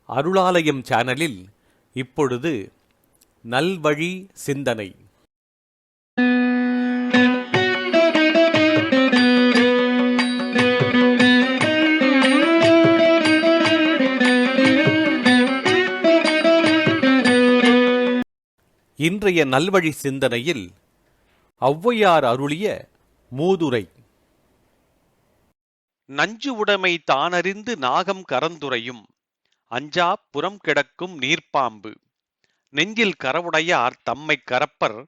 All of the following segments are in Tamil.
அருளாலயம் சேனலில் இப்பொழுது நல்வழி சிந்தனை. இன்றைய நல்வழி சிந்தனையில் ஔவையார் அருளிய மூதுரை. நஞ்சு உடைமை தானறிந்து நாகம் கரந்துரையும் அஞ்சா புறம் கிடக்கும் நீர்ப்பாம்பு நெஞ்சில் கரவுடையார் தம்மை கரப்பர்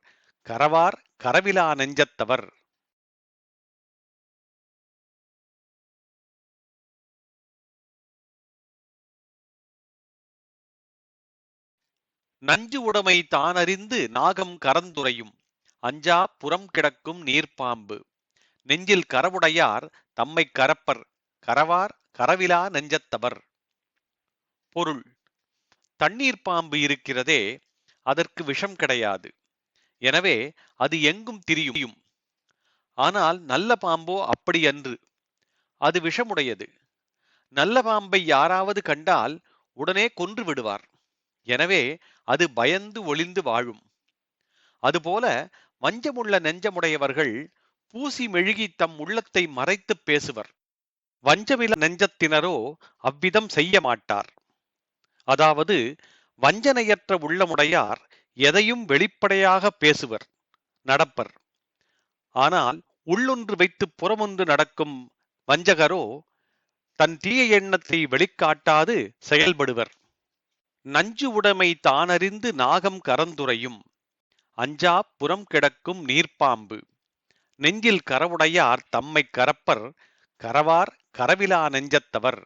கரவார் கரவிலா நெஞ்சத்தவர். நஞ்சு உடைமை தானறிந்து நாகம் கரந்துரையும் அஞ்சா புறம் கிடக்கும் நீர்ப்பாம்பு நெஞ்சில் கரவுடையார் தம்மை கரப்பர் கரவார் கரவிலா நெஞ்சத்தவர். பொருள்: தண்ணீர் பாம்பு இருக்கிறதே, அதற்கு விஷம் கிடையாது. எனவே அது எங்கும் திரியும். ஆனால் நல்ல பாம்போ அப்படியன்று, அது விஷமுடையது. நல்ல பாம்பை யாராவது கண்டால் உடனே கொன்று விடுவார். எனவே அது பயந்து ஒளிந்து வாழும். அதுபோல வஞ்சமுள்ள நெஞ்சமுடையவர்கள் பூசி மெழுகி தம் உள்ளத்தை மறைத்து பேசுவர். வஞ்சமில நெஞ்சத்தினரோ அவ்விதம் செய்ய மாட்டார். அதாவது வஞ்சனையற்ற உள்ளமுடையார் எதையும் வெளிப்படையாக பேசுவர், நடப்பர். ஆனால் உள்ளொன்று வைத்து புறமொன்று நடக்கும் வஞ்சகரோ தன் தீய எண்ணத்தை வெளிக்காட்டாது செயல்படுவர். நஞ்சு உடைமை தானறிந்து நாகம் கரந்துரையும் அஞ்சா புறம் கிடக்கும் நீர்ப்பாம்பு நெஞ்சில் கரவுடையார் தம்மை கரப்பர் கரவார் கரவிலா நெஞ்சத்தவர்.